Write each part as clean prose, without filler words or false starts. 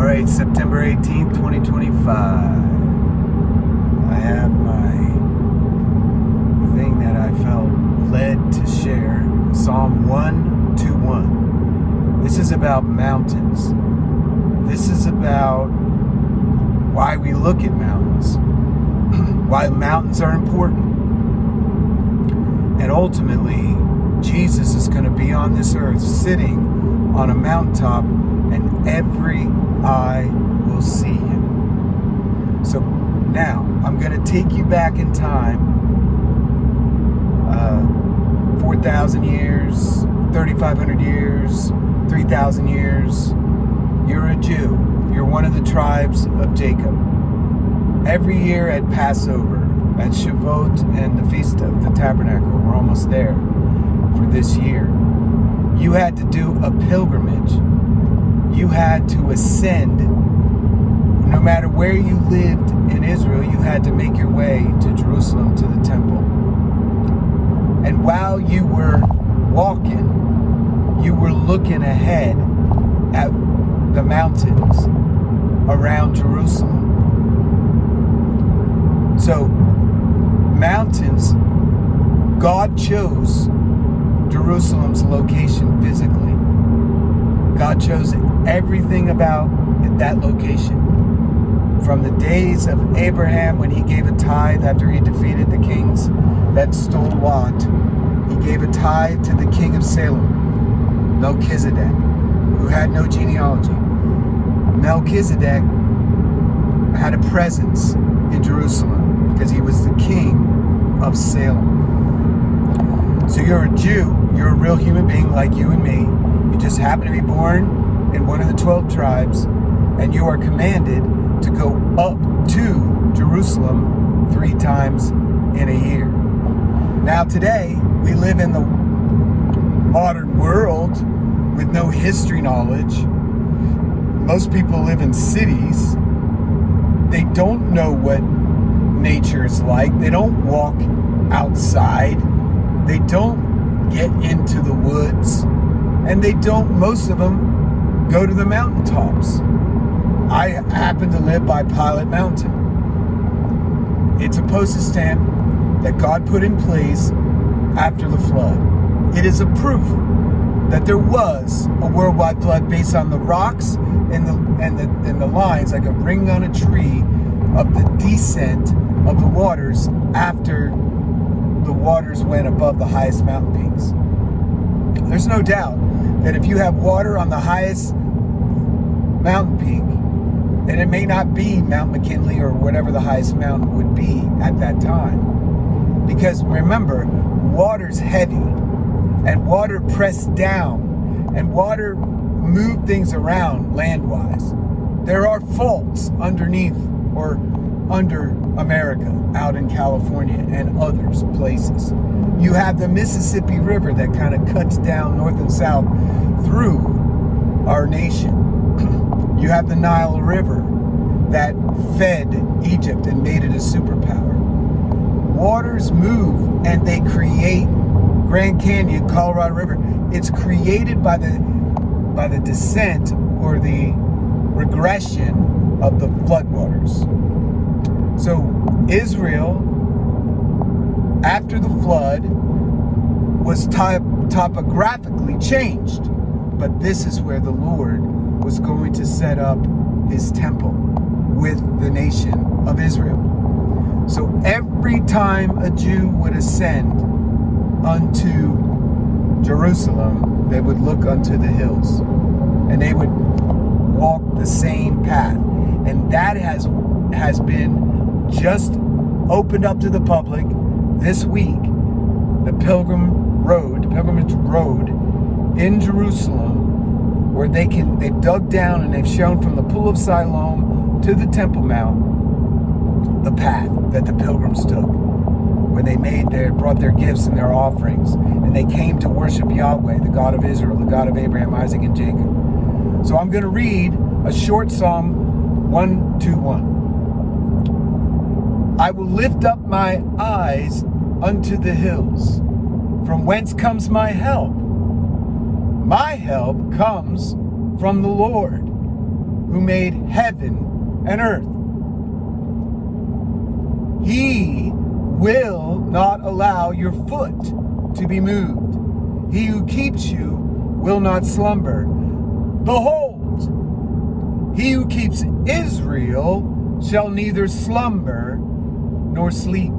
right, September 18th, 2025. I have my thing that I felt led to share. Psalm 121. This is about mountains. This is about why we look at mountains. Why mountains are important. And ultimately, Jesus is going to be on this earth sitting on a mountaintop, and every eye will see him. So now I'm going to take you back in time 4,000 years, 3,500 years, 3,000 years. You're a Jew. You're one of the tribes of Jacob. Every year at Passover, at Shavuot and the Feast of the Tabernacle, we're almost there for this year, you had to do a pilgrimage. You had to ascend. No matter where you lived in Israel, you had to make your way to Jerusalem, to the temple. And while you were walking, you were looking ahead at the mountains around Jerusalem. So, mountains, God chose Jerusalem's location physically. God chose everything about that location. From the days of Abraham, when he gave a tithe after he defeated the kings that stole Lot, he gave a tithe to the king of Salem, Melchizedek, who had no genealogy. Melchizedek had a presence in Jerusalem because he was the king of Salem. So you're a Jew, you're a real human being like you and me. You just happen to be born in one of the 12 tribes, and you are commanded to go up to Jerusalem 3 times in a year. Now today, we live in the modern world with no history knowledge. Most people live in cities. They don't know what nature is like. They don't walk outside. They don't get into the woods. And they don't, most of them, go to the mountaintops. I happen to live by Pilot Mountain. It's a postage stamp that God put in place after the flood. It is a proof that there was a worldwide flood based on the rocks and the lines, like a ring on a tree, of the descent of the waters after the waters went above the highest mountain peaks. There's no doubt that if you have water on the highest mountain peak, and it may not be Mount McKinley or whatever the highest mountain would be at that time. Because remember, water's heavy, and water pressed down, and water moved things around land-wise. There are faults underneath or under America, out in California and others places. You have the Mississippi River that kind of cuts down north and south through our nation. You have the Nile River that fed Egypt and made it a superpower. Waters move and they create Grand Canyon, Colorado River. It's created by the descent or the regression of the floodwaters. So Israel, after the flood, was topographically changed. But this is where the Lord was going to set up his temple with the nation of Israel. So every time a Jew would ascend unto Jerusalem, they would look unto the hills, and they would walk the same path. And that has been just opened up to the public this week. The pilgrimage road in Jerusalem, where they've dug down and they've shown from the Pool of Siloam to the Temple Mount the path that the pilgrims took when they brought their gifts and their offerings, and they came to worship Yahweh, the God of Israel, the God of Abraham, Isaac, and Jacob. So I'm going to read a short Psalm 121. I will lift up my eyes unto the hills. From whence comes my help? My help comes from the Lord, who made heaven and earth. He will not allow your foot to be moved. He who keeps you will not slumber. Behold, he who keeps Israel shall neither slumber nor sleep.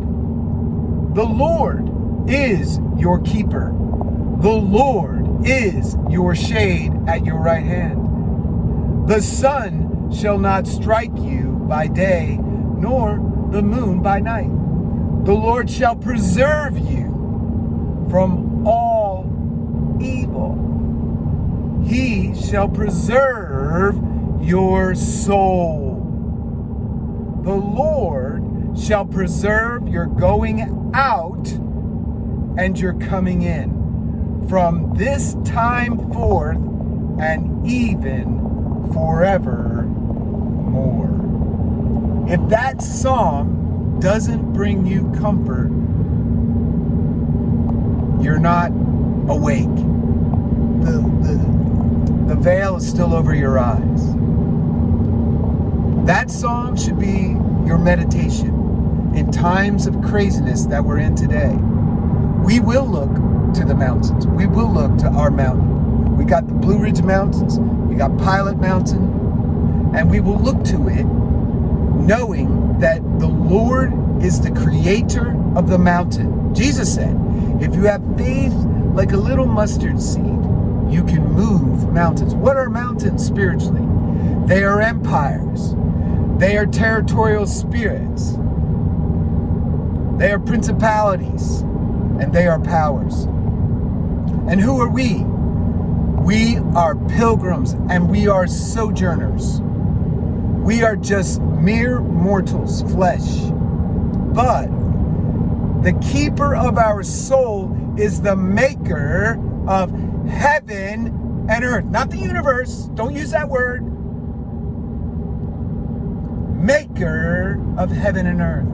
The Lord is your keeper. The Lord is your shade at your right hand. The sun shall not strike you by day, nor the moon by night. The Lord shall preserve you from all evil. He shall preserve your soul. The Lord shall preserve your going out and your coming in from this time forth and even forevermore. If that song doesn't bring you comfort, you're not awake. The veil is still over your eyes. That song should be your meditation in times of craziness that we're in today. We will look to the mountains. We will look to our mountain. We got the Blue Ridge Mountains. We got Pilot Mountain. And we will look to it knowing that the Lord is the creator of the mountain. Jesus said, if you have faith like a little mustard seed, you can move mountains. What are mountains spiritually? They are empires. They are territorial spirits. They are principalities. And they are powers. And who are we? We are pilgrims and we are sojourners. We are just mere mortals, flesh. But the keeper of our soul is the maker of heaven and earth. Not the universe. Don't use that word. Maker of heaven and earth.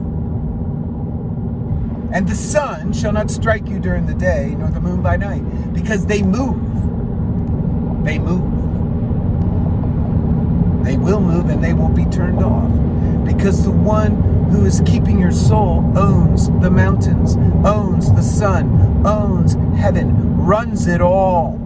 And the sun shall not strike you during the day, nor the moon by night, because they move. They move. They will move and they will be turned off. Because the one who is keeping your soul owns the mountains, owns the sun, owns heaven, runs it all.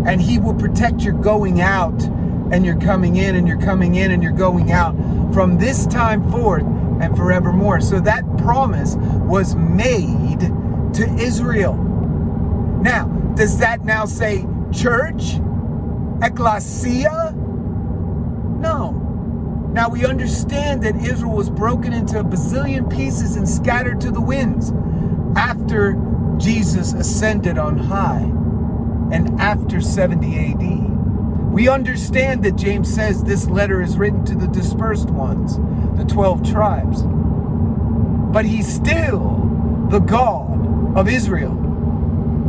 And he will protect your going out and you're coming in and you're coming in and you're going out from this time forth and forevermore. So that promise was made to Israel. Now, does that now say church? Ecclesia? No. Now we understand that Israel was broken into a bazillion pieces and scattered to the winds after Jesus ascended on high and after 70 AD. We understand that James says this letter is written to the dispersed ones, the 12 tribes. But he's still the God of Israel.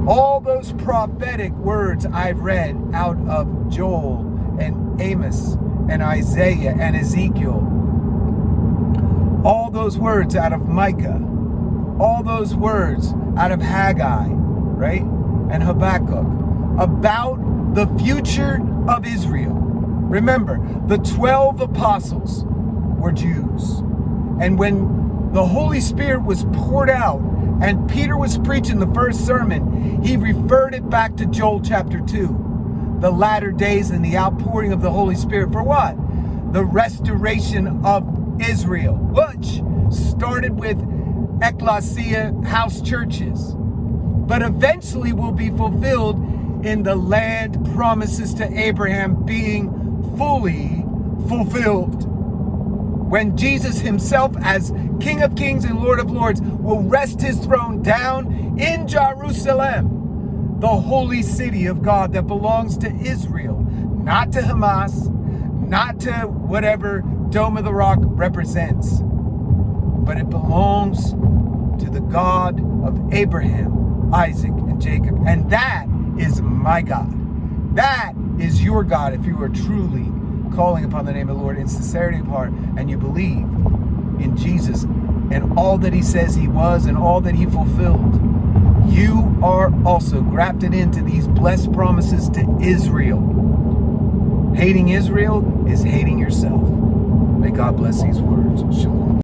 All those prophetic words I've read out of Joel and Amos and Isaiah and Ezekiel, all those words out of Micah, all those words out of Haggai, right? And Habakkuk about the future of Israel. Remember, the 12 apostles were Jews. And when the Holy Spirit was poured out and Peter was preaching the first sermon, he referred it back to Joel chapter 2. The latter days and the outpouring of the Holy Spirit for what? The restoration of Israel, which started with ecclesia, house churches, but eventually will be fulfilled in the land promises to Abraham being fully fulfilled. When Jesus himself, as King of Kings and Lord of Lords, will rest his throne down in Jerusalem, the holy city of God that belongs to Israel, not to Hamas, not to whatever Dome of the Rock represents, but it belongs to the God of Abraham, Isaac, and Jacob. And that is my God. That is your God if you are truly calling upon the name of the Lord in sincerity of heart and you believe in Jesus and all that he says he was and all that he fulfilled. You are also grafted into these blessed promises to Israel. Hating Israel is hating yourself. May God bless these words. Shalom.